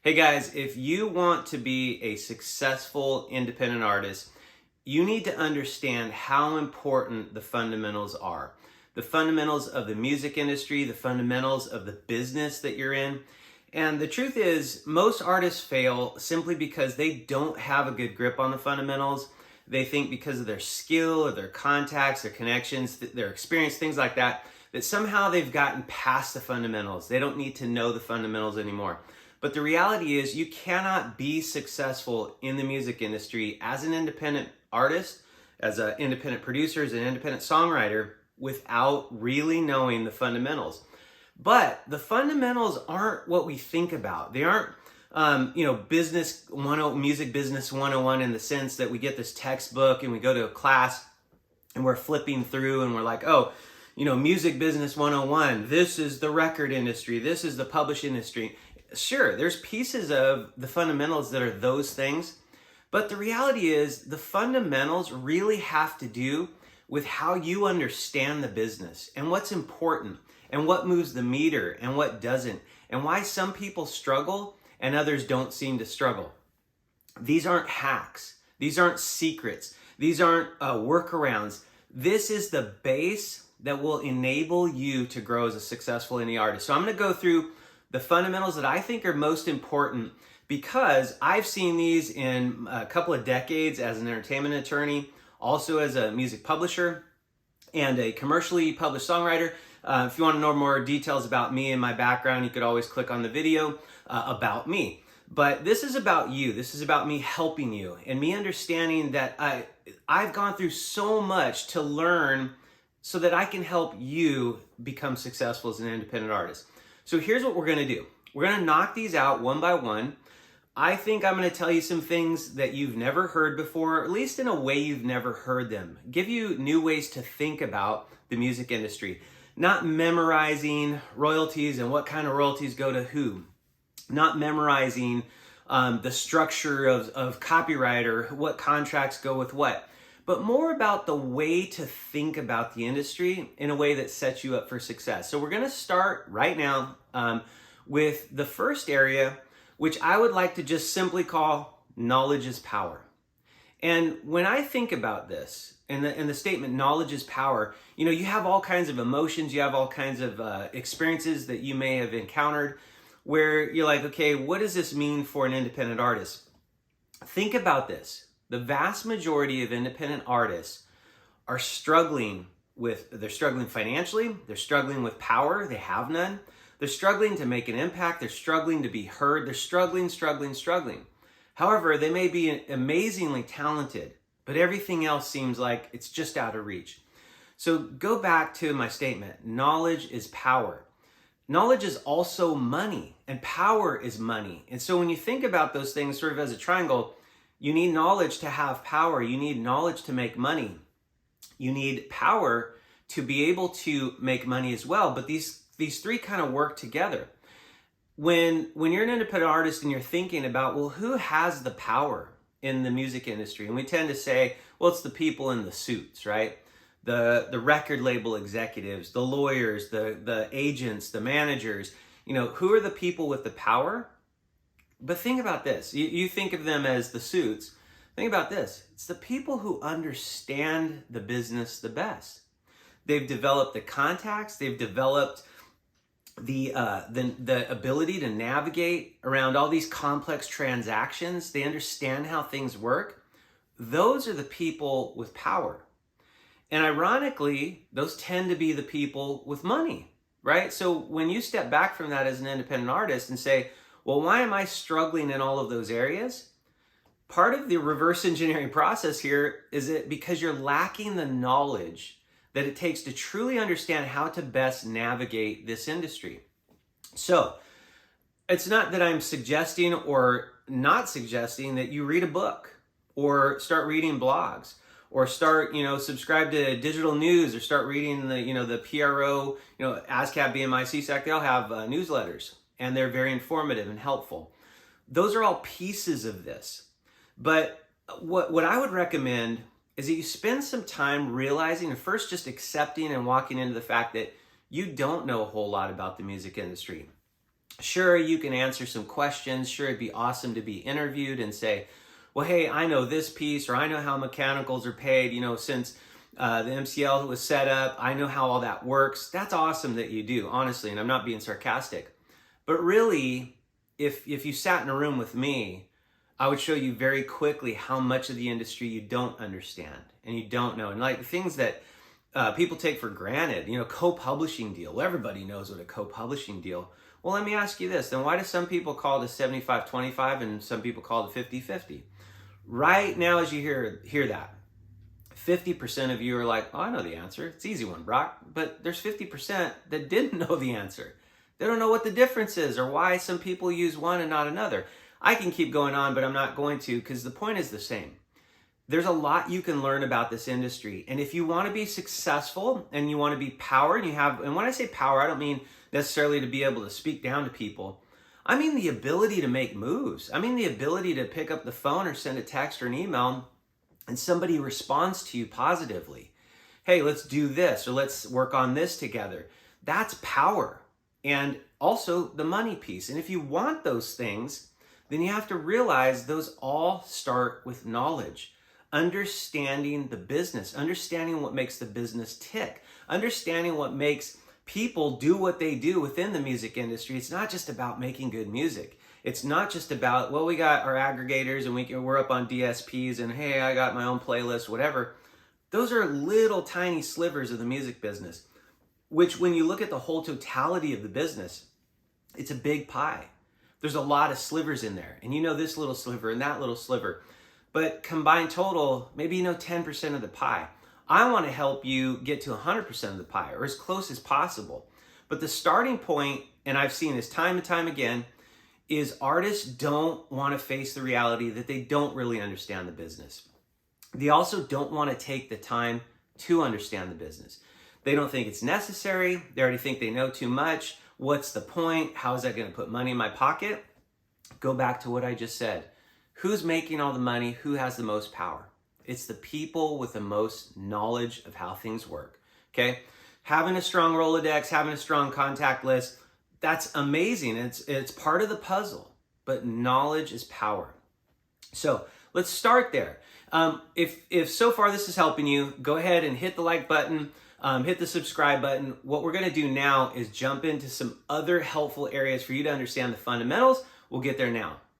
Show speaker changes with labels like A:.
A: Hey guys, if you want to be a successful independent artist, you need to understand how important the fundamentals are. The fundamentals of the music industry, the fundamentals of the business that you're in. And the truth is, most artists fail simply because they don't have a good grip on the fundamentals. They think because of their skill or their contacts, their connections, their experience, things like that, that somehow they've gotten past the fundamentals. They don't need to know the fundamentals anymore. But the reality is you cannot be successful in the music industry as an independent artist, as an independent producer, as an independent songwriter without really knowing the fundamentals. But the fundamentals aren't what we think about. They aren't, music business 101 in the sense that we get this textbook and we go to a class and we're flipping through and we're like, music business 101, this is the record industry, this is the publishing industry. Sure, there's pieces of the fundamentals that are those things, but the reality is the fundamentals really have to do with how you understand the business and what's important and what moves the meter and what doesn't, and why some people struggle and others don't seem to struggle. These aren't hacks. These aren't secrets. These aren't workarounds. This is the base that will enable you to grow as a successful indie artist. So I'm going to go through the fundamentals that I think are most important because I've seen these in a couple of decades as an entertainment attorney, also as a music publisher and a commercially published songwriter. If you want to know more details about me and my background, you could always click on the video about me. But this is about you. This is about me helping you and me understanding that I've gone through so much to learn so that I can help you become successful as an independent artist. So here's what we're going to do. We're going to knock these out one by one. I think I'm going to tell you some things that you've never heard before, or at least in a way you've never heard them. Give you new ways to think about the music industry. Not memorizing royalties and what kind of royalties go to who. Not memorizing the structure of copyright or what contracts go with what. But more about the way to think about the industry in a way that sets you up for success. So we're going to start right now with the first area, which I would like to just simply call knowledge is power. And when I think about this, in the statement, knowledge is power, you have all kinds of emotions, you have all kinds of experiences that you may have encountered where you're like, okay, what does this mean for an independent artist? Think about this. The vast majority of independent artists are struggling financially, they're struggling with power, they have none. They're struggling to make an impact, they're struggling to be heard, they're struggling. However, they may be amazingly talented, but everything else seems like it's just out of reach. So go back to my statement, knowledge is power. Knowledge is also money, and power is money. And so when you think about those things sort of as a triangle, you need knowledge to have power. You need knowledge to make money. You need power to be able to make money as well. But these three kind of work together. When you're an independent artist and you're thinking about, well, who has the power in the music industry? And we tend to say, well, it's the people in the suits, right? The record label executives, the lawyers, the agents, the managers. Who are the people with the power? But think about this. You think of them as the suits. Think about this. It's the people who understand the business the best. They've developed the contacts. They've developed the ability to navigate around all these complex transactions. They understand how things work. Those are the people with power. And ironically, those tend to be the people with money, right? So when you step back from that as an independent artist and say, well, why am I struggling in all of those areas? Part of the reverse engineering process here is it because you're lacking the knowledge that it takes to truly understand how to best navigate this industry. So it's not that I'm suggesting or not suggesting that you read a book or start reading blogs or start, subscribe to digital news or start reading the PRO, ASCAP, BMI, CSAC, they all have newsletters. And they're very informative and helpful. Those are all pieces of this. But what I would recommend is that you spend some time realizing and first just accepting and walking into the fact that you don't know a whole lot about the music industry. Sure, you can answer some questions. Sure, it'd be awesome to be interviewed and say, well, hey, I know this piece, or I know how mechanicals are paid, since the MCL was set up, I know how all that works. That's awesome that you do, honestly, and I'm not being sarcastic. But really, if you sat in a room with me, I would show you very quickly how much of the industry you don't understand and you don't know. And like things that people take for granted, co-publishing deal. Well, everybody knows what a co-publishing deal. Well, let me ask you this. Then why do some people call it a 75-25 and some people call it 50-50? Right now, as you hear that, 50% of you are like, oh, I know the answer. It's an easy one, Brock. But there's 50% that didn't know the answer. They don't know what the difference is or why some people use one and not another. I can keep going on, but I'm not going to, because the point is the same. There's a lot you can learn about this industry. And if you want to be successful and you want to be powered, and when I say power, I don't mean necessarily to be able to speak down to people. I mean the ability to make moves. I mean the ability to pick up the phone or send a text or an email and somebody responds to you positively. Hey, let's do this, or let's work on this together. That's power. And also the money piece. And if you want those things, then you have to realize those all start with knowledge. Understanding the business, understanding what makes the business tick, understanding what makes people do what they do within the music industry. It's not just about making good music. It's not just about, well, we got our aggregators and we're up on DSPs and hey, I got my own playlist, whatever. Those are little tiny slivers of the music business, which when you look at the whole totality of the business, it's a big pie. There's a lot of slivers in there. And this little sliver and that little sliver. But combined total, maybe 10% of the pie. I want to help you get to 100% of the pie, or as close as possible. But the starting point, and I've seen this time and time again, is artists don't want to face the reality that they don't really understand the business. They also don't want to take the time to understand the business. They don't think it's necessary. They already think they know too much. What's the point? How is that going to put money in my pocket? Go back to what I just said. Who's making all the money? Who has the most power? It's the people with the most knowledge of how things work, okay? Having a strong Rolodex, having a strong contact list, that's amazing. It's part of the puzzle, but knowledge is power. So let's start there. If so far this is helping you, go ahead and hit the like button, hit the subscribe button. What we're gonna do now is jump into some other helpful areas for you to understand the fundamentals. We'll get there now.